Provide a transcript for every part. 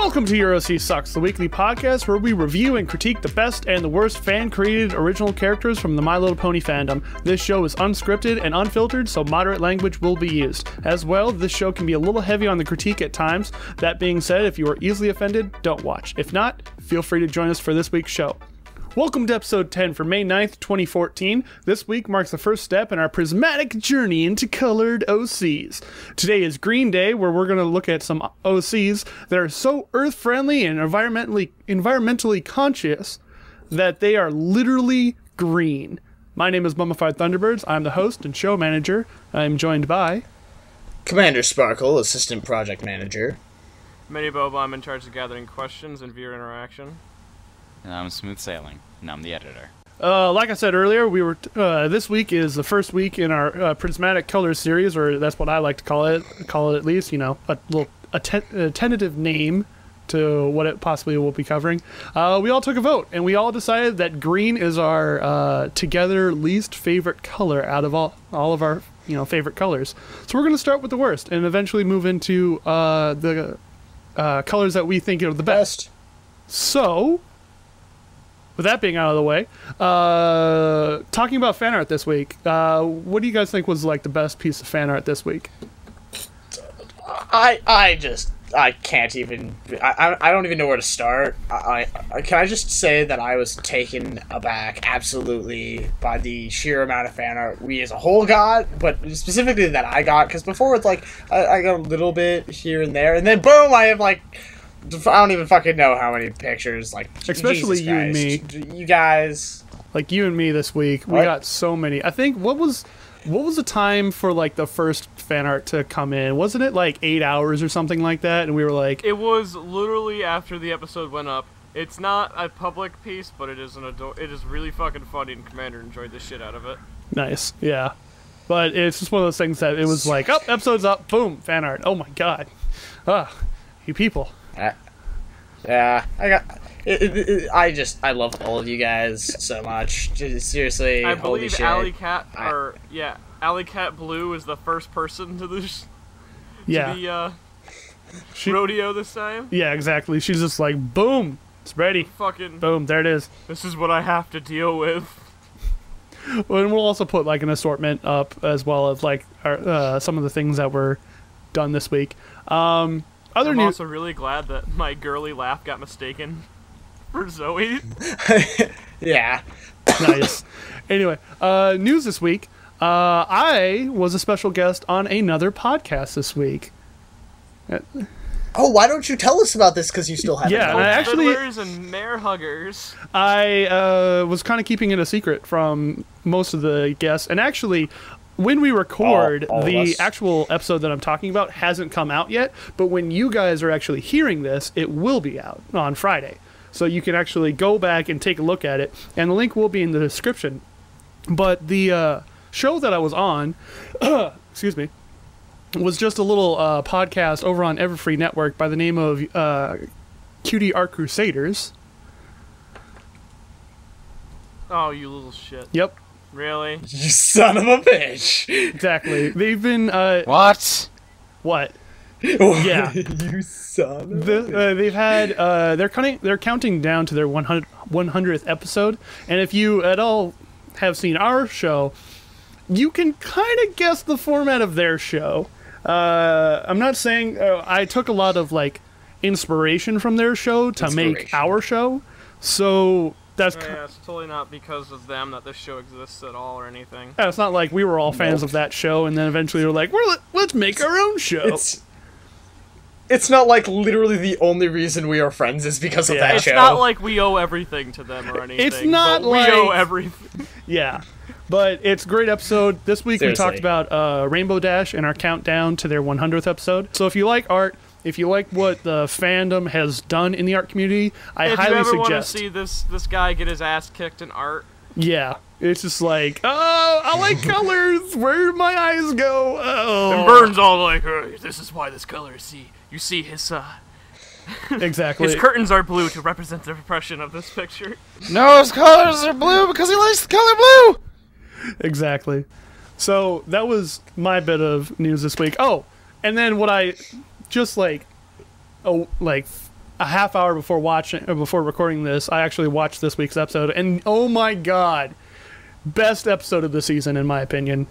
Welcome to Your Oc Sucks, the weekly podcast where we review and critique the best and the worst fan-created original characters from the My Little Pony fandom. This show is unscripted and unfiltered, so moderate language will be used. As well, this show can be a little heavy on the critique at times. That being said, if you are easily offended, don't watch. If not, feel free to join us for this week's show. Welcome to episode 10 for May 9th, 2014. This week marks the first step in our prismatic journey into colored OCs. Today is Green Day, where we're going to look at some OCs that are so earth-friendly and environmentally conscious that they are literally green. My name is Mummified Thunderbirds. I'm the host and show manager. I'm joined by Commander Sparkle, Assistant Project Manager. Mini Boba, I'm in charge of gathering questions and viewer interaction. And I'm Smooth Sailing, and I'm the editor. Like I said earlier, this week is the first week in our Prismatic Colors series, or that's what I like to call it at least, you know, a tentative name to what it possibly will be covering. We all took a vote, and we all decided that green is our together least favorite color out of all of our favorite colors. So we're going to start with the worst, and eventually move into the colors that we think are the best. So, with that being out of the way, talking about fan art this week, what do you guys think was like the best piece of fan art this week? I can't even. I don't even know where to start. Can I just say that I was taken aback absolutely by the sheer amount of fan art we as a whole got, but specifically that I got, because before it's like I got a little bit here and there, and then boom, I have like, I don't even fucking know how many pictures, like, especially you and me. You guys. Like you and me this week, we got so many. I think, what was the time for, like, the first fan art to come in? Wasn't it, like, 8 hours or something like that? And we were like... It was literally after the episode went up. It's not a public piece, but it is it is really fucking funny, and Commander enjoyed the shit out of it. Nice, yeah. But it's just one of those things that it was like, oh, episode's up, boom, fan art. Oh my god. You people. Yeah, I got. I love all of you guys so much. Just, seriously, I holy believe shit. Alley Cat Blue is the first person to the rodeo this time. Yeah, exactly. She's just like, boom, it's ready. Fucking boom, there it is. This is what I have to deal with. Well, and we'll also put like an assortment up as well of like our, some of the things that were done this week. I'm also really glad that my girly laugh got mistaken for Zoe. Yeah. Nice. Anyway, news this week. I was a special guest on another podcast this week. Oh, why don't you tell us about this? Because you still haven't. Yeah, and I actually... Fiddlers and Mare Huggers. I was kind of keeping it a secret from most of the guests, and actually... When we record, the actual episode that I'm talking about hasn't come out yet, but when you guys are actually hearing this, it will be out on Friday. So you can actually go back and take a look at it, and the link will be in the description. But the show that I was on, excuse me, was just a little podcast over on Everfree Network by the name of Cutie Art Crusaders. Oh, you little shit. Yep. Really? You son of a bitch! Exactly. They've been, What? What? Yeah. You son of a bitch. They've had, they're counting down to their 100th episode, and if you at all have seen our show, you can kind of guess the format of their show. I'm not saying, I took a lot of, like, inspiration from their show to make our show, so... Yeah, it's totally not because of them that this show exists at all or anything. Yeah, it's not like we were all fans of that show and then eventually we're like, let's make our own show. It's not like literally the only reason we are friends is because of that show. It's not like we owe everything to them or anything. It's not like... We owe everything. Yeah. But it's a great episode. This week Seriously. We talked about Rainbow Dash and our countdown to their 100th episode. So if you like art, if you like what the fandom has done in the art community, I highly suggest... If you ever want to see this guy get his ass kicked in art... Yeah. It's just like, oh, I like colors! Where'd my eyes go? Oh. And Vern's all like, this is why this color is... You see his, Exactly. His curtains are blue to represent the repression of this picture. No, his colors are blue because he likes the color blue! Exactly. So, that was my bit of news this week. Oh, and then what I... Just like, a half hour before recording this, I actually watched this week's episode, and oh my god, best episode of the season in my opinion.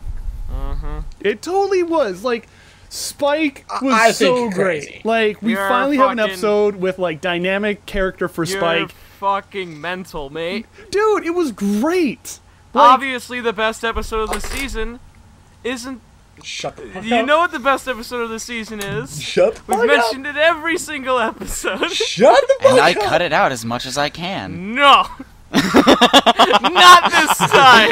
It totally was. Like, Spike was so great. Like, we finally have an episode with like dynamic character for Spike. You're fucking mental, mate. Dude, it was great. Like, obviously, the best episode of the season isn't. Shut the fuck up. You know what the best episode of the season is? Shut the fuck We've up. mentioned it every single episode. Shut the fuck And up. I cut it out as much as I can. No! Not this time!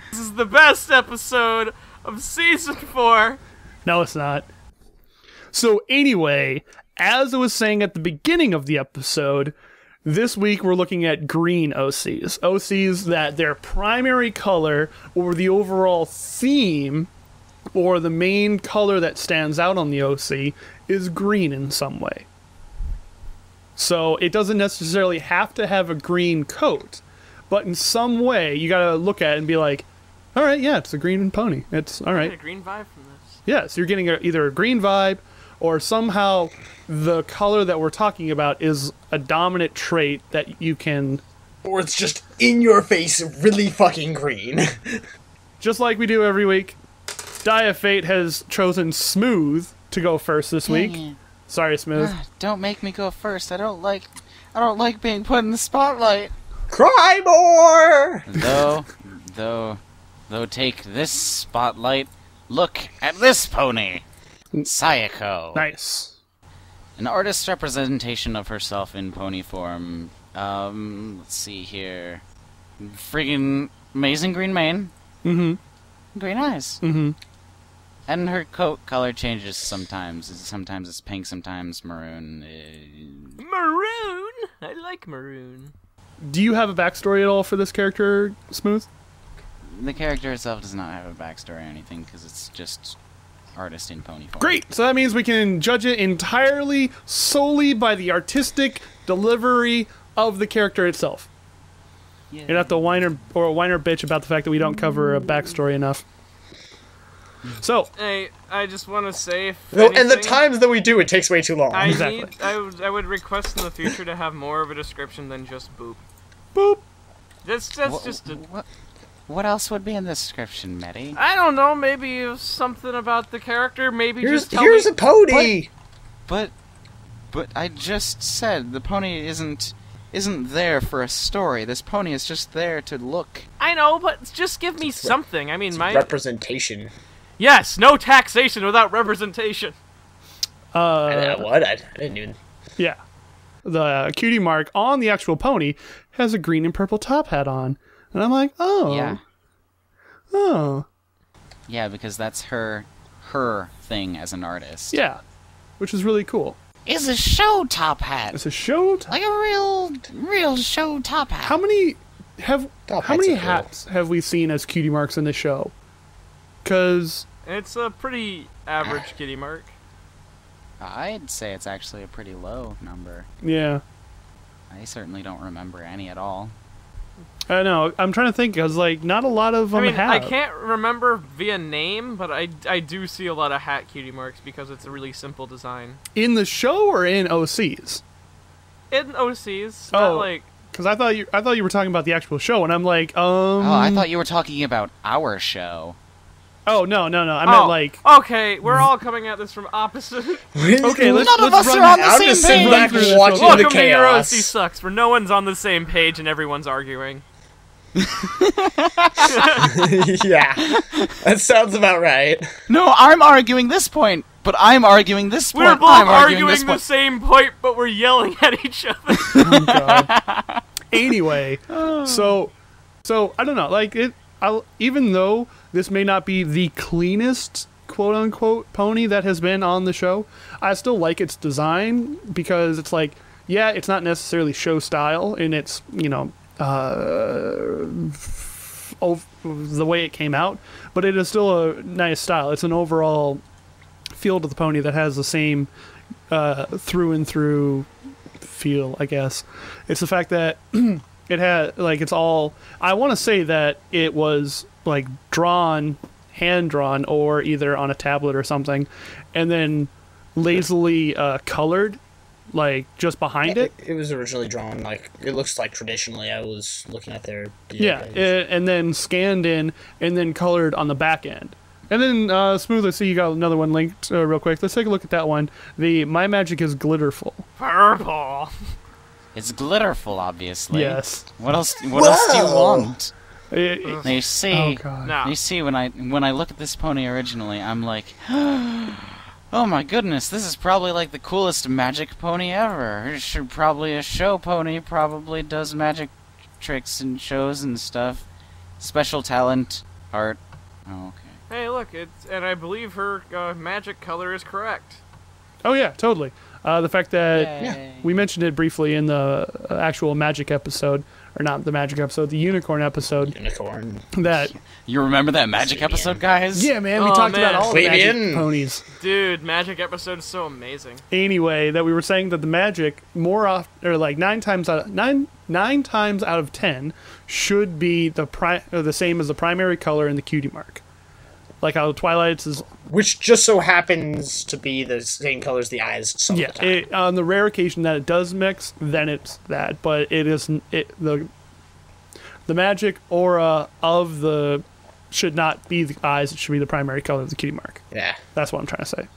This is the best episode of Season 4. no, it's not. So anyway, as I was saying at the beginning of the episode, this week we're looking at green OCs. OCs that their primary color or the overall theme or the main color that stands out on the OC is green in some way. So it doesn't necessarily have to have a green coat, but in some way you gotta look at it and be like, all right, yeah, it's a green pony. It's all right. I get a green vibe from this. Yeah, so you're getting either a green vibe or somehow the color that we're talking about is a dominant trait that you can... Or it's just in your face, really fucking green. Just like we do every week, Die of Fate has chosen Smooth to go first this week. Sorry, Smooth. Don't make me go first. I don't like being put in the spotlight. Cry more! Though take this spotlight. Look at this pony. Syico. Nice. An artist's representation of herself in pony form. Let's see here. Friggin' amazing green mane. Mm-hmm. Green eyes. Mm-hmm. And her coat color changes sometimes. Sometimes it's pink, sometimes maroon. Maroon! I like maroon. Do you have a backstory at all for this character, Smooth? The character itself does not have a backstory or anything, because it's just artist in pony form. Great! So that means we can judge it entirely, solely by the artistic delivery of the character itself. Yeah. You'd have to whine or bitch about the fact that we don't cover a backstory enough. So, Hey, I just want to say, if No, and the anything, times that we do, it takes way too long. Exactly. I would request in the future to have more of a description than just boop. boop. That's just a... What else would be in the description, Medi? I don't know, maybe something about the character, maybe Here's just tell me... a pony! But I just said the pony isn't there for a story. This pony is just there to look. I know, but just give me something. I mean, my... Representation. Yes, no taxation without representation. What? I didn't even... Yeah. The cutie mark on the actual pony has a green and purple top hat on. And I'm like, oh. Yeah. Oh. Yeah, because that's her thing as an artist. Yeah. Which is really cool. It's a show top hat. It's a show. Like a real show top hat. How many Top many hats are cool. hats have we seen as cutie marks in the show? Because It's a pretty average kitty mark. I'd say it's actually a pretty low number. yeah, I certainly don't remember any at all. I know. I'm trying to think because like not a lot of them I mean, have. I can't remember via name, but I do see a lot of hat cutie marks because it's a really simple design. In the show or in OCs? In OCs, Oh. not like... Because I thought you were talking about the actual show, and I'm like, Oh, I thought you were talking about our show. Oh no! I meant like. Okay, we're all coming at this from opposite. Okay, let's None of let's us run are on the I'm same just sitting page. back Through this and watching real the Welcome to Your OC chaos. Sucks, where no one's on the same page and everyone's arguing. Yeah. That sounds about right. No, I'm arguing this point, but I'm arguing this point. We're both I'm arguing this the point. same point, but we're yelling at each other. Oh, God. Anyway, so I don't know. Like even though this may not be the cleanest quote unquote pony that has been on the show, I still like its design because it's like, yeah, it's not necessarily show style in its the way it came out, but it is still a nice style. It's an overall feel to the pony that has the same through and through feel, I guess. It's the fact that it had like it's all. I want to say that it was like hand drawn, or either on a tablet or something, and then lazily colored, like just behind it. It was originally drawn like it looks like traditionally. I was looking at their Yeah, and then scanned in and then colored on the back end. And then Smooth, let's see, you got another one linked real quick. Let's take a look at that one. The My Magic is Glitterful. Purple. It's glitterful, obviously. Yes. What else? What else do you want? It- Now you see, oh god. No. you see, when I look at this pony originally, I'm like, oh my goodness, this is probably like the coolest magic pony ever. It should probably a show pony. Probably does magic tricks and shows and stuff. Special talent, art. Oh, okay. Hey, look, and I believe her magic color is correct. Oh yeah, totally. The fact that Yay. we mentioned it briefly in the actual magic episode, or not the magic episode, the unicorn episode. Unicorn. That You remember that magic episode, guys? yeah, man, we Oh, talked man. about all the magic Fabian. ponies. Dude, magic episode is so amazing. Anyway, that we were saying that the magic more often, or like nine times out of 10 should be the same as the primary color in the cutie mark. Like how Twilight's is. Which just so happens to be the same color as the eyes some Yeah, of the time. on the rare occasion that it does mix, then it's that. But it isn't. The magic aura of the should not be the eyes. It should be the primary color of the cutie mark. Yeah. That's what I'm trying to say.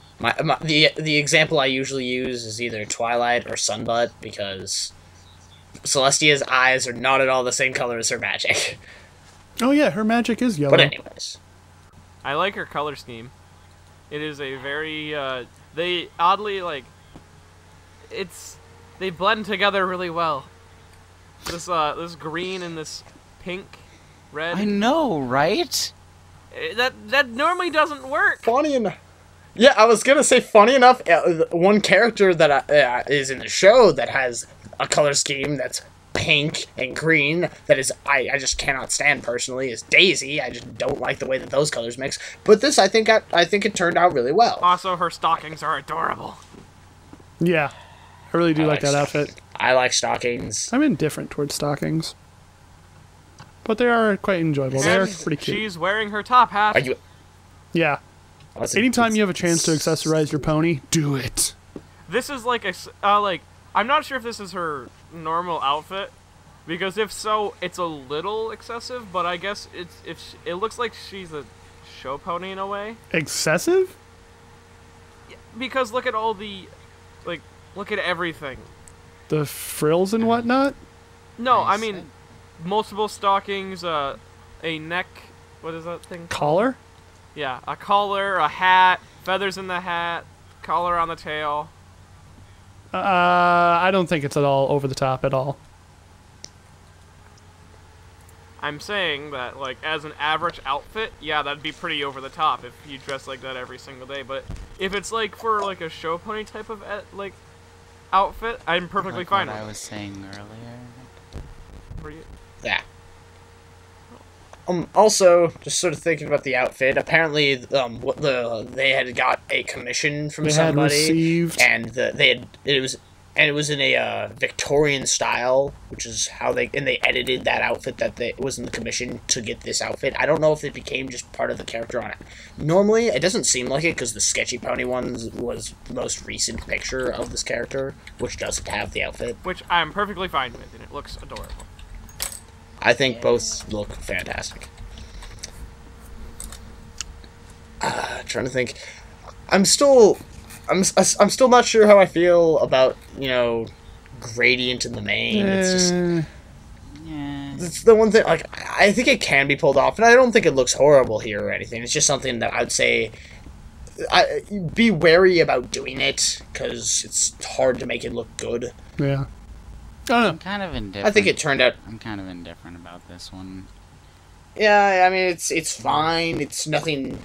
The example I usually use is either Twilight or Sunbutt because Celestia's eyes are not at all the same color as her magic. Oh yeah, her magic is yellow. But anyways. I like her color scheme. It is a very, they oddly, like, they blend together really well. This green and this pink, red. I know, right? That normally doesn't work. Funny enough. Yeah, I was gonna say, funny enough, one character that is in the show that has a color scheme that's pink and green that is I just cannot stand personally is Daisy. I just don't like the way that those colors mix. But this, I think it turned out really well. Also, her stockings are adorable. Yeah, I really do like that outfit. I like stockings. I'm indifferent towards stockings, but they are quite enjoyable. They are pretty cute. She's wearing her top hat. Are you? Yeah. Anytime you have a chance to accessorize your pony, do it. This is like I'm not sure if this is her normal outfit, because if so, it's a little excessive. But I guess it looks like she's a show pony in a way. Excessive? Because look at all the, look at everything. The frills and whatnot? No, Nice. I mean, multiple stockings, a neck. What is that thing? Collar? Yeah, a collar, a hat, feathers in the hat, collar on the tail. I don't think it's at all over the top at all. I'm saying that, like, as an average outfit, yeah, that'd be pretty over the top if you dress like that every single day. But if it's, like, for, like, a show pony type of, outfit, I'm perfectly Like fine what with I it. was saying earlier. For you. Yeah. Also, just sort of thinking about the outfit. Apparently, they had got a commission from They had somebody, received. and it was in a Victorian style, which is how they edited that outfit that was in the commission to get this outfit. I don't know if it became just part of the character on it. Normally, it doesn't seem like it because the Sketchy Pony one was the most recent picture of this character, which doesn't have the outfit. Which I'm perfectly fine with, and it looks adorable. I think both look fantastic. Trying to think. I'm still not sure how I feel about, Gradient in the main. It's just Yeah. it's the one thing. Like, I think it can be pulled off, and I don't think it looks horrible here or anything. It's just something that I'd say be wary about doing it because it's hard to make it look good. Yeah. I don't know. I'm kind of indifferent. I think it turned out. I'm kind of indifferent about this one. Yeah, I mean, it's fine. It's nothing.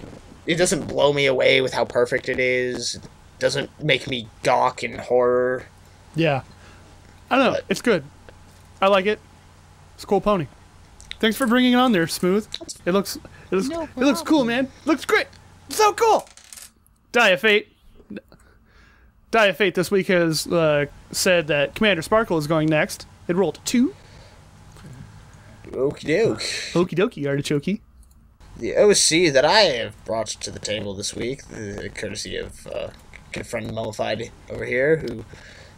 It doesn't blow me away with how perfect it is. It doesn't make me gawk in horror. Yeah. I don't know. It's good. I like it. It's a cool pony. Thanks for bringing it on there, Smooth. It looks cool, man. It looks great. It's so cool. Diafate this week has said that Commander Sparkle is going next. It rolled a 2. Okie doke. Okie dokie, artichoke. The OC that I have brought to the table this week, courtesy of good friend Mummified over here, who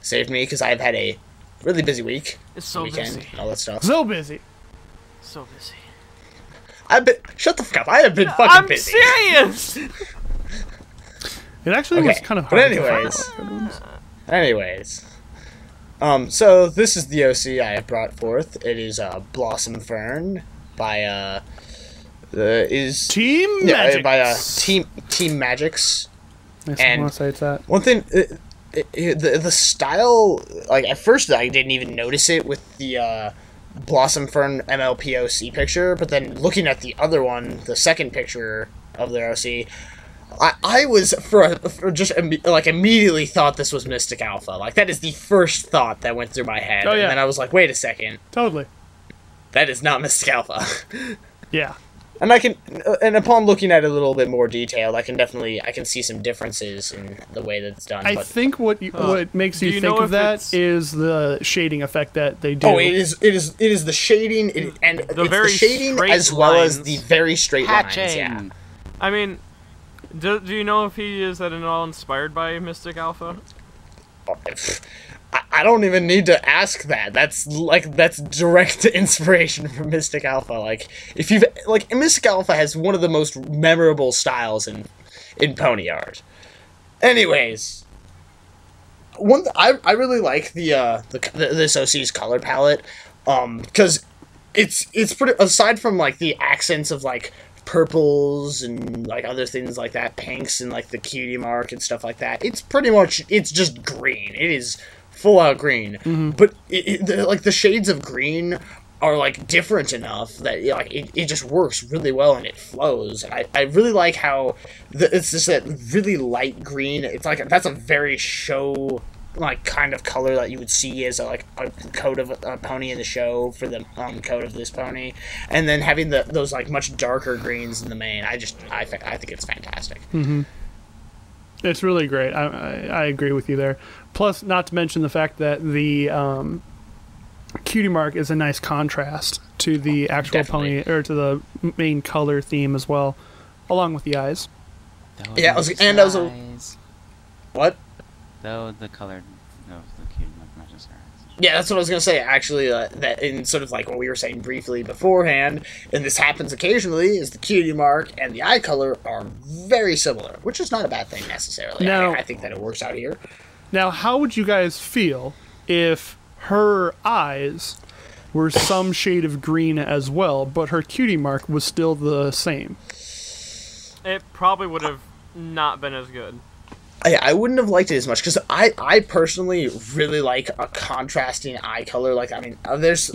saved me because I've had a really busy week. It's so weekend busy. and all that stuff. So busy. So busy. I've been. Shut the fuck up! I have been fucking I'm busy. serious. It actually was kind of hard. Anyways, so this is the OC I have brought forth. It is Blossom Fern by Team.magix. I want to say it's that. One thing, the style, like at first I didn't even notice it with the Blossom Fern MLPOC picture, but then looking at the other one, the second picture of their OC, I was immediately thought this was Mystic Alpha. Like that is the first thought that went through my head, and then I was like, wait a second, totally, that is not Mystic Alpha. Yeah. And upon looking at it a little bit more detailed, I can see some differences in the way that it's done. I think what makes you think of that is the shading effect that they do. Oh, it is the shading and it's the shading as well as the very straight lines. Yeah. I mean, do you know if he is at all inspired by Mystic Alpha? I don't even need to ask that. That's direct inspiration from Mystic Alpha. Like Mystic Alpha has one of the most memorable styles in pony art. Anyways, I really like this OC's color palette, because it's pretty, aside from like the accents of like purples and like other things like that, pinks and like the cutie mark and stuff like that. It's just green. It is full out green, but the shades of green are like different enough that it just works really well and it flows. And I really like how it's just that really light green. It's like that's a very show like kind of color that you would see as a coat of a pony in the show for the coat of this pony, and then having those like much darker greens in the mane. I think it's fantastic. It's really great. I agree with you there. Plus, not to mention the fact that the cutie mark is a nice contrast to the actual pony, or to the main color theme as well, along with the eyes. What? Though the color of the cutie mark matches her eyes. Yeah, that's what I was gonna say. Actually, that in sort of like what we were saying briefly beforehand, and this happens occasionally, is the cutie mark and the eye color are very similar, which is not a bad thing necessarily. Now, I think that it works out here. Now, how would you guys feel if her eyes were some shade of green as well, but her cutie mark was still the same? It probably would have not been as good. I wouldn't have liked it as much, because I personally really like a contrasting eye color. Like, I mean, there's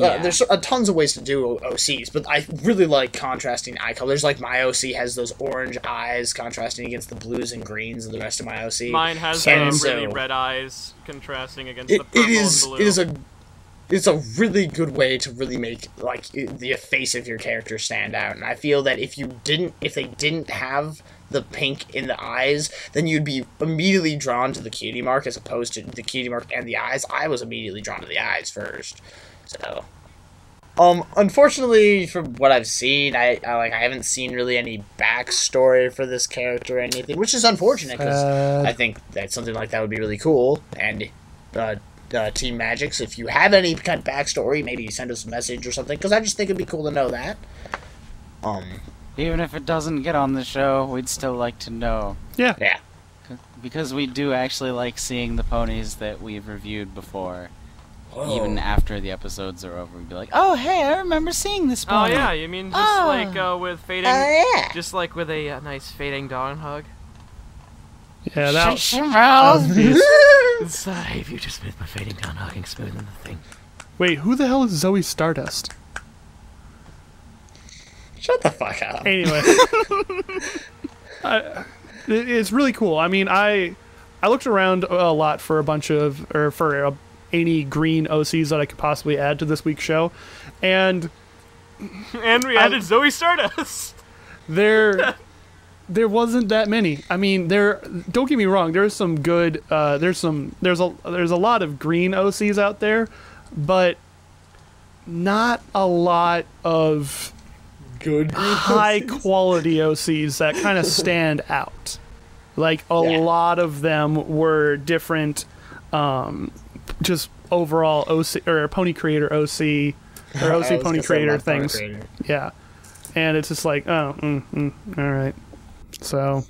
tons of ways to do OCs, but I really like contrasting eye colors. Like, my OC has those orange eyes contrasting against the blues and greens of the rest of my OC. Mine has really red eyes contrasting against the purple and blue. It's a really good way to really make like the face of your character stand out. And I feel that if they didn't have the pink in the eyes, then you'd be immediately drawn to the cutie mark as opposed to the cutie mark and the eyes. I was immediately drawn to the eyes first. So, unfortunately, from what I've seen, I haven't seen really any backstory for this character or anything, which is unfortunate because I think that something like that would be really cool. And Team.magix, if you have any kind of backstory, maybe send us a message or something, because I just think it'd be cool to know that. Even if it doesn't get on the show, we'd still like to know. Yeah. Because we do actually like seeing the ponies that we've reviewed before. Whoa. Even after the episodes are over, we'd be like, oh, hey, I remember seeing this pony. Oh, yeah, you mean just like with fading... yeah. Just like with a nice fading dawn hug? Yeah, that was... Inside, you just made my fading dawn hugging smooth in the thing. Wait, who the hell is Zoe Stardust? Shut the fuck up. Anyway. It's really cool. I mean, I looked around a lot for any green OCs that I could possibly add to this week's show, and we added Zoe Stardust. There wasn't that many. I mean, don't get me wrong. There's some good. There's a lot of green OCs out there, but not a lot of good high quality OCs that kind of stand out. Like, a lot of them were different, just overall OC, or Pony Creator OC, or OC Pony Creator things. Yeah. And it's just like, oh, alright. So...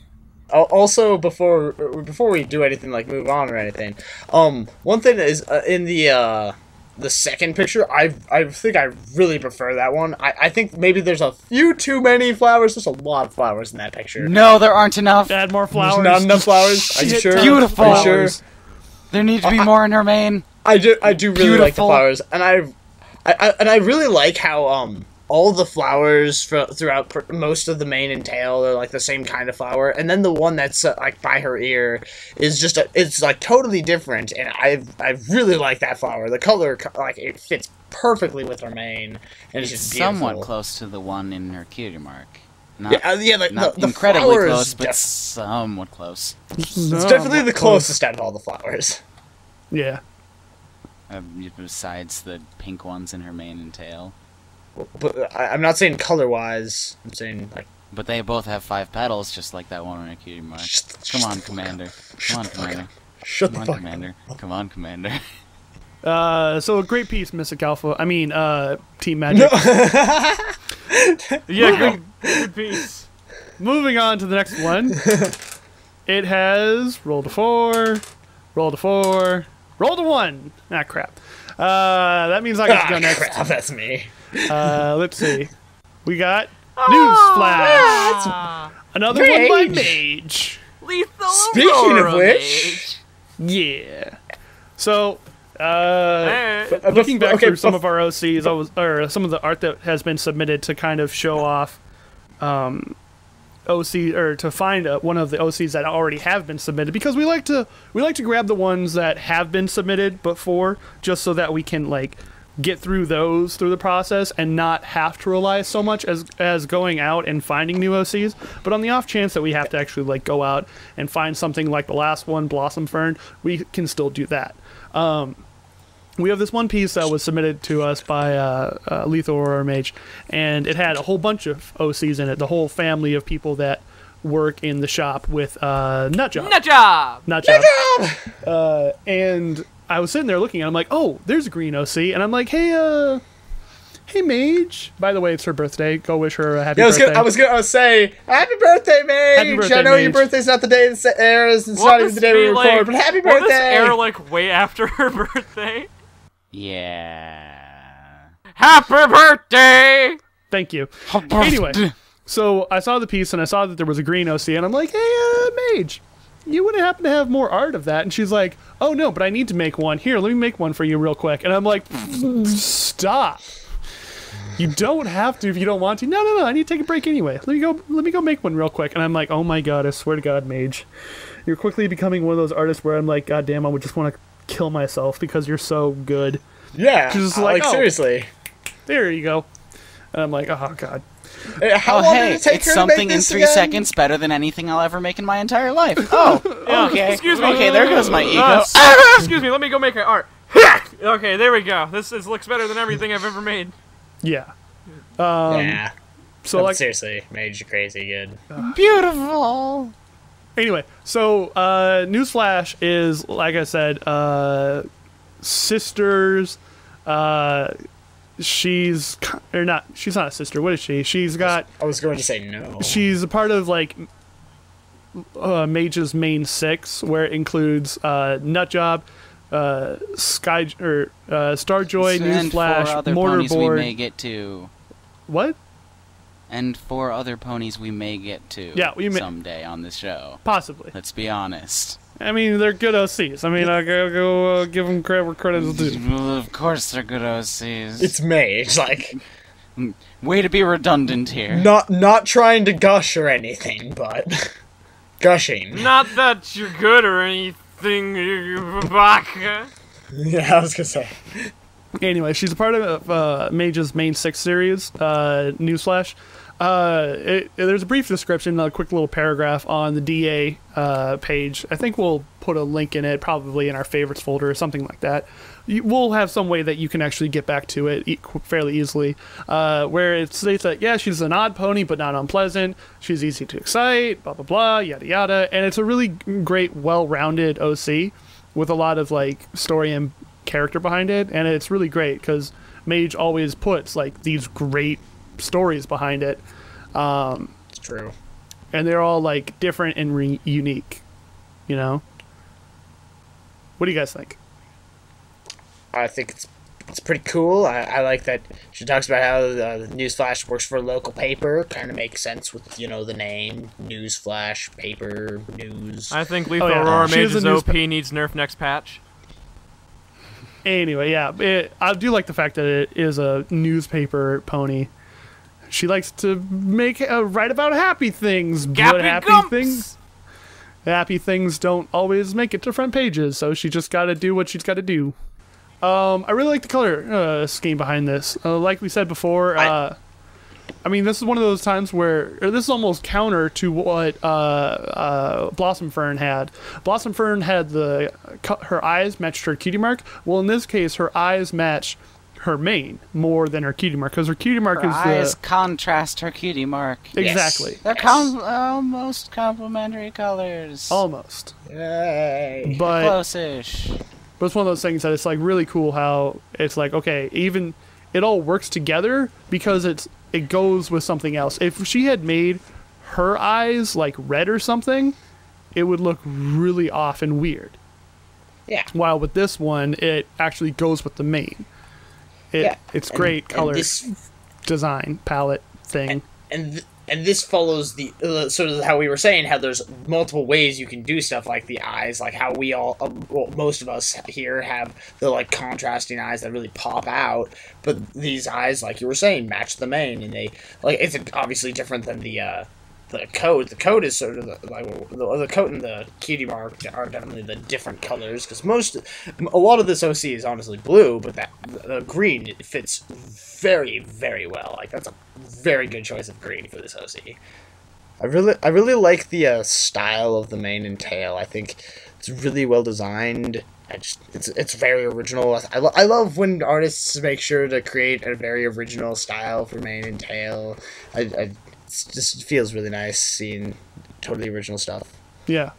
Also, before we do anything like move on or anything, one thing is in the second picture, I think I really prefer that one. I think maybe there's a few too many flowers. There's a lot of flowers in that picture. No, there aren't enough. Add more flowers. There's not enough flowers. Are you sure? Beautiful. Are you sure? There needs to be more in her mane. I do really like the flowers, and I really like how all the flowers throughout most of the mane and tail are like the same kind of flower, and then the one that's like by her ear is just it's like totally different, and I really like that flower. The color, like, it fits perfectly with her mane, and it's just beautiful. Somewhat close to the one in her cutie mark. Not, like not the incredibly flowers close, but somewhat close. It's definitely the closest out of all the flowers. Yeah. Besides the pink ones in her mane and tail. But I'm not saying color-wise. I'm saying, like... But they both have 5 petals, just like that one in a cutie mark. Come on, Commander. Come on, Commander. Shut the fuck up. Commander. Come on, Commander. So a great piece, Mystic Alpha. I mean, Team.magix. Yeah, good piece. Moving on to the next one. It has roll to 4, roll to 4, roll to 1. Ah, crap. That means I get to go next. Crap, that's me. Let's see. We got Newsflash. Another one by Mage. Lethal Speaking of which, yeah. So, looking back through some of our OCs, or some of the art that has been submitted to kind of show off, OC, or to find one of the OCs that already have been submitted, because we like to grab the ones that have been submitted before, just so that we can like get through those through the process and not have to rely so much as going out and finding new OCs. But on the off chance that we have to actually like go out and find something like the last one, Blossom Fern, we can still do that. We have this one piece that was submitted to us by Lethal Aurora Mage, and it had a whole bunch of OCs in it, the whole family of people that work in the shop with Nutjob. And I was sitting there looking, and I'm like, oh, there's a green OC, and I'm like, hey Mage. By the way, it's her birthday. Go wish her a happy birthday. I was gonna say, happy birthday, Mage. Happy birthday, I know Mage. your birthday's not the day it airs. It's not even the day we record, but happy birthday. Will this air like way after her birthday? Yeah. Happy birthday! Thank you. Anyway, so I saw the piece, and I saw that there was a green OC, and I'm like, hey, Mage, you wouldn't happen to have more art of that? And she's like, oh, no, but I need to make one. Here, let me make one for you real quick. And I'm like, stop. You don't have to if you don't want to. No, I need to take a break anyway. Let me go make one real quick. And I'm like, oh my god, I swear to God, Mage. You're quickly becoming one of those artists where I'm like, god damn, I would just want to kill myself because you're so good. Yeah, just like seriously. There you go. And I'm like, oh god. How long did it take it's her something to make in this 3 again? seconds better than anything I'll ever make in my entire life. Oh, okay. Excuse me. Okay, there goes my ego. Excuse me, let me go make my art. Okay, there we go. This looks better than everything I've ever made. Yeah. Yeah. So like seriously, Mage, you're crazy good. Beautiful. Anyway, so Newsflash is, like I said, sisters. She's not a sister. What is she? She's got. I was going to say no. She's a part of like Mage's main 6, where it includes Nutjob, Starjoy, Newsflash, ponies we Mortarboard. may get to. What? And 4 other ponies we may get to. Yeah, someday on this show. Possibly. Let's be honest. I mean, they're good OCs. I mean, I gotta go give them credit where credit's due. Well, of course they're good OCs. It's Mage, like. Way to be redundant here. Not trying to gush or anything, but gushing. Not that you're good or anything, Baka. Yeah, I was gonna say. Anyway, she's a part of Mage's main 6 series, Newsflash. There's a brief description, a quick little paragraph on the DA page. I think we'll put a link in it, probably in our favorites folder or something like that. We'll have some way that you can actually get back to it fairly easily, where it states that, yeah, she's an odd pony, but not unpleasant. She's easy to excite, blah, blah, blah, yada, yada. And it's a really great, well-rounded OC with a lot of, like, story and character behind it. And it's really great because Mage always puts, like, these great stories behind it. It's true. And they're all, like, different and unique, you know? What do you guys think? I think it's pretty cool. I like that she talks about how the Newsflash works for a local paper. Kind of makes sense with, the name. Newsflash, paper, news. I think Lethal yeah. Aurora She is Mage's a OP needs nerf next patch. Anyway, yeah. I do like the fact that it is a newspaper pony. She likes to write about happy things, but happy things don't always make it to front pages, so she just gotta do what she's gotta do. I really like the color scheme behind this. Like we said before, I mean, this is one of those times where this is almost counter to what Blossom Fern had. Blossom Fern had her eyes matched her cutie mark. Well, in this case, her eyes match her mane more than her cutie mark, because her cutie mark Her is eyes contrast her cutie mark. Exactly. They're almost complementary colors. Almost. Yay. But Close-ish. But it's one of those things that it's like really cool how it's like, okay, even it all works together because it goes with something else. If she had made her eyes like red or something, it would look really off and weird. Yeah. While with this one, it actually goes with the mane. It's great color design palette thing. And this follows the sort of how we were saying, how there's multiple ways you can do stuff like the eyes, like how we all, most of us here have the like contrasting eyes that really pop out, but these eyes, like you were saying, match the mane, and they like it's obviously different than the coat. The coat is sort of the coat and the cutie mark are definitely the different colors, because a lot of this OC is honestly blue, but the green, it fits very, very well. Like that's a very good choice of green for this OC. I really like the style of the mane and tail. I think it's really well designed. It's very original. I love when artists make sure to create a very original style for mane and tail. It just feels really nice seeing totally original stuff. Yeah.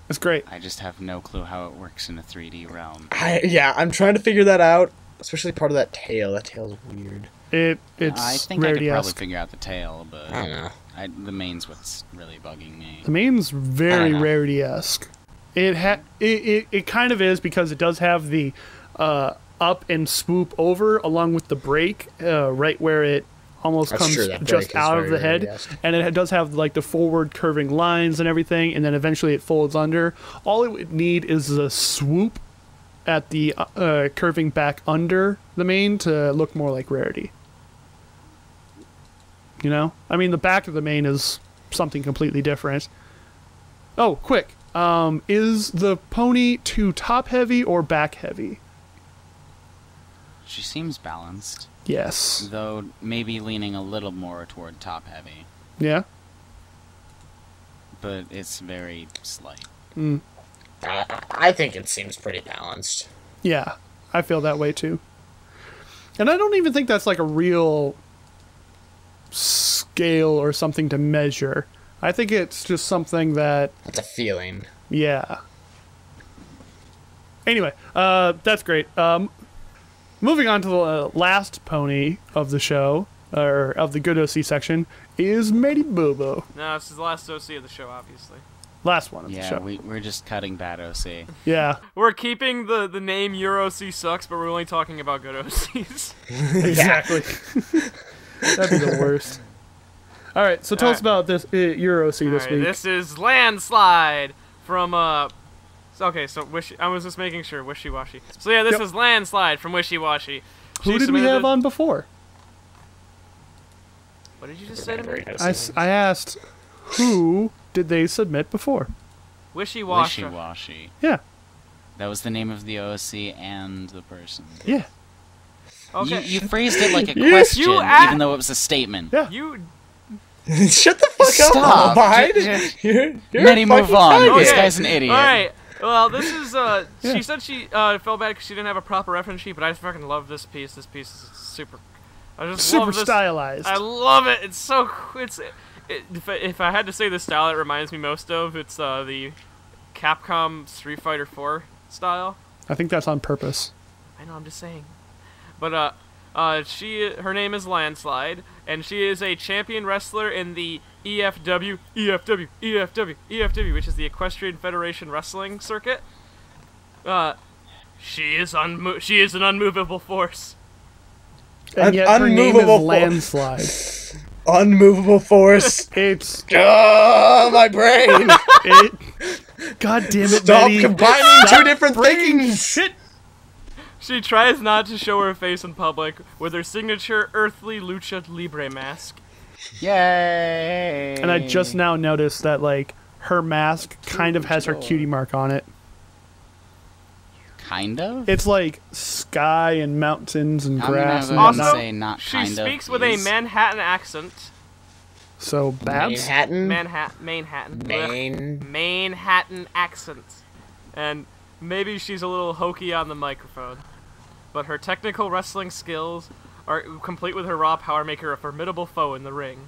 It's great. I just have no clue how it works in a 3D realm. I'm trying to figure that out, especially part of that tail. That tail's weird. It's I think I could rarity-esque. probably figure out the tail, but I don't know. the mane's what's really bugging me. The mane's very rarity-esque. It kind of is, because it does have the up and swoop over along with the break right where it almost comes just out of the head, and it does have like the forward curving lines and everything, and then eventually it folds under. All it would need is a swoop at the curving back under the mane to look more like rarity. You know, I mean, the back of the mane is something completely different. Oh, quick. Is the pony too top heavy or back heavy? She seems balanced. Yes. Though maybe leaning a little more toward top heavy. Yeah? But it's very slight. I think it seems pretty balanced. Yeah, I feel that way too. And I don't even think that's like a real scale or something to measure. I think it's just something that... It's a feeling. Yeah. Anyway, that's great. Moving on to the last pony of the show, or of the good OC section, is Matey Bobo. No, this is the last OC of the show, obviously. Last one of the show. Yeah, we're just cutting bad OC. Yeah. We're keeping the name Your OC Sucks, but we're only talking about good OCs. Exactly. That'd be the worst. All right, so tell us about this Your OC this week. This is Landslide from okay, so I was just making sure, Wishy-Washy. So yeah, this is Landslide from Wishy-Washy. Who did we have on before? What did you just say to me? I asked, who did they submit before? Wishy-Washy. Wishy-Washy. Yeah. That was the name of the OC and the person. Yeah. Okay. You phrased it like a question, You even though it was a statement. Yeah. You. Shut the fuck Stop. up, Almide. You're Many a move fucking on. faggot. This guy's an idiot. Alright, well, this is, she said she, felt bad because she didn't have a proper reference sheet, but I just fucking love this piece. This piece is super, I just Super love this. stylized. I love it. It's so, if I had to say the style it reminds me most of, it's, the Capcom Street Fighter 4 style. I think that's on purpose. I know, I'm just saying. But, her name is Landslide, and she is a champion wrestler in the EFW, which is the Equestrian Federation Wrestling Circuit. She is an unmovable force. And yet her name is Landslide. Unmovable force. It's my brain. God damn it, Stop Betty. combining Stop two different breaking things. shit. She tries not to show her face in public with her signature earthly lucha libre mask. Yay! And I just now noticed that, like, her mask kind of has her cutie mark on it. Kind of? It's like sky and mountains and I mean, grass I and would Also, whatnot. say not She kind of. speaks with a is. Manhattan accent. So, Babs? Manhattan. Manhattan. Maine. Manhattan accent. And maybe she's a little hokey on the microphone. But her technical wrestling skills are complete with her raw power make her a formidable foe in the ring.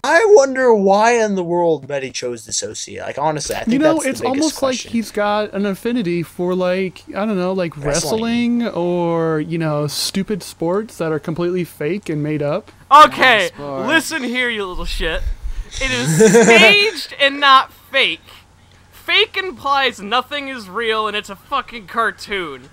I wonder why in the world Betty chose dissociate. Like, honestly, I think You know, that's the it's biggest almost question. like he's got an affinity for, like, I don't know, like wrestling or, you know, stupid sports that are completely fake and made up. Okay, Sport. listen here, you little shit. It is staged and not fake. Fake implies nothing is real and it's a fucking cartoon.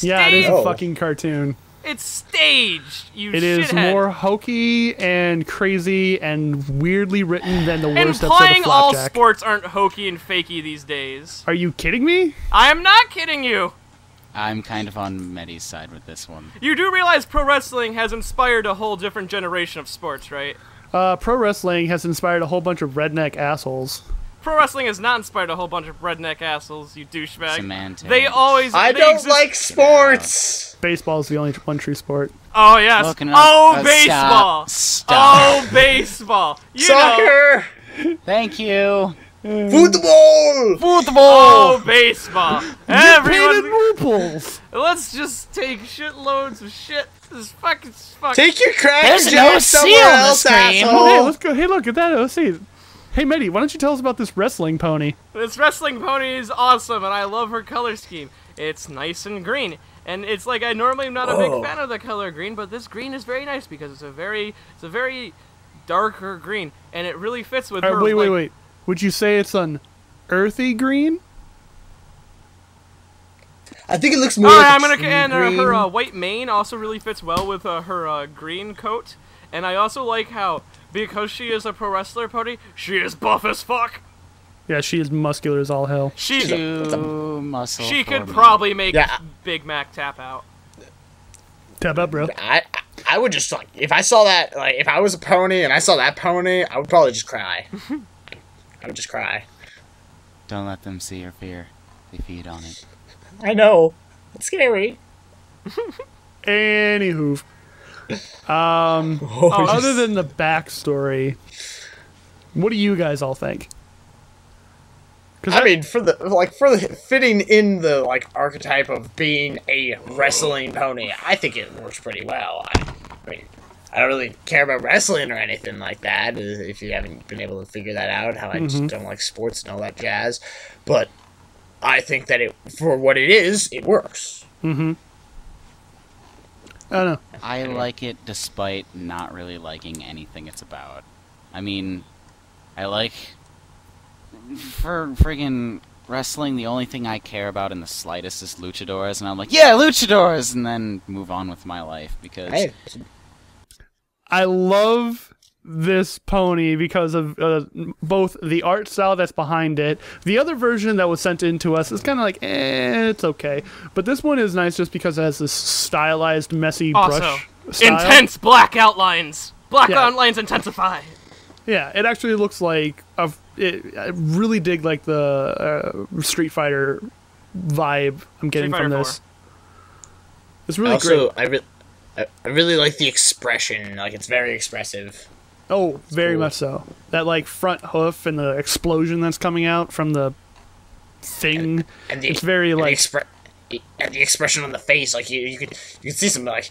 Yeah, it is a Oh. fucking cartoon. It's staged, you It is shithead. more hokey and crazy and weirdly written than the worst episode of Implying all Flapjack. sports aren't hokey and fakey these days. Are you kidding me? I am not kidding you. I'm kind of on Medi's side with this one. You do realize pro wrestling has inspired a whole different generation of sports, right? Pro wrestling has inspired a whole bunch of redneck assholes. Pro wrestling has not inspired a whole bunch of redneck assholes, you douchebag. Semantics. They always. I they don't exist- like sports. Baseball is the only one true sport. Oh yes. Looking up- Oh baseball. Stop. Oh baseball. You know. Soccer. Thank you. Football. Oh baseball. Painted Everyone, loopholes. let's just take shitloads of shit. This fucking fuck. Take your crack There's jack no somewhere C on the else, screen. asshole. Oh, hey, let's go. Hey, look at that OC. Hey, Medi, why don't you tell us about this wrestling pony? This wrestling pony is awesome, and I love her color scheme. It's nice and green, and it's like I normally am not a big Whoa. fan of the color green, but this green is very nice because it's a very darker green, and it really fits with her. Wait. Would you say it's an earthy green? I think it looks more. Oh, like yeah, a I'm gonna tree and green. her white mane also really fits well with her green coat, and I also like how because she is a pro wrestler pony, she is buff as fuck. Yeah, she is muscular as all hell. She Too muscle. she for could me. probably make Yeah. Big Mac tap out. Tap up, bro. I would just like if I saw that like if I was a pony and I saw that pony, I would probably just cry. I would just cry. Don't let them see your fear. They feed on it. I know. It's scary. Anywho. Other than the backstory, what do you guys all think? I mean, for the fitting in the like archetype of being a wrestling pony, I think it works pretty well. I mean, I don't really care about wrestling or anything like that. If you haven't been able to figure that out, how I just don't like sports and all that jazz, but I think that it for what it is, it works. I don't know. I like it despite not really liking anything it's about. I mean, I like... For friggin' wrestling, the only thing I care about in the slightest is luchadors, and I'm like, yeah, luchadors! And then move on with my life, because... Hey, I love this pony because of both the art style that's behind it. The other version that was sent in to us is kind of like, it's okay. But this one is nice just because it has this stylized, messy Also, brush style. intense black outlines. Black Yeah. outlines intensify. Yeah, it actually looks like I really dig like the Street Fighter vibe I'm getting Street from Fighter this. It's really also, great. I really like the expression. Like, it's very expressive. Oh, very cool. much so. That like front hoof and the explosion that's coming out from the thing. And the, it's very and like and the expression on the face, like you could see some like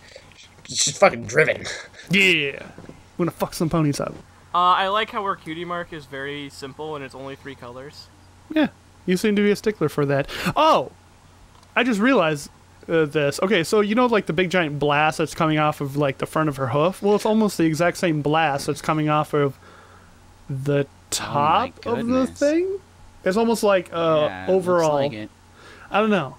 just fucking driven. yeah, I'm gonna fuck some ponies up. I like how our cutie mark is very simple and it's only 3 colors. Yeah, you seem to be a stickler for that. Oh, I just realized this. Okay, so you know like the big giant blast that's coming off of like the front of her hoof? Well, it's almost the exact same blast that's coming off of the top of the thing. It's almost like Yeah, overall. looks like it. I don't know.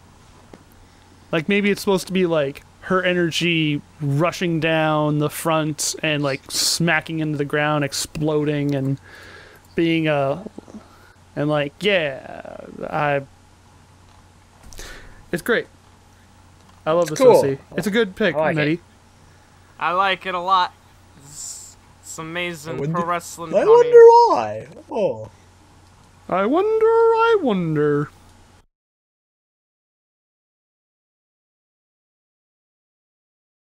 Like maybe it's supposed to be like her energy rushing down the front and like smacking into the ground, exploding and being and like it's great. I love this cool. OC. It's a good pick, I like Nettie. it. I like it a lot. It's amazing pro wrestling. I pony. wonder why. Oh. I wonder.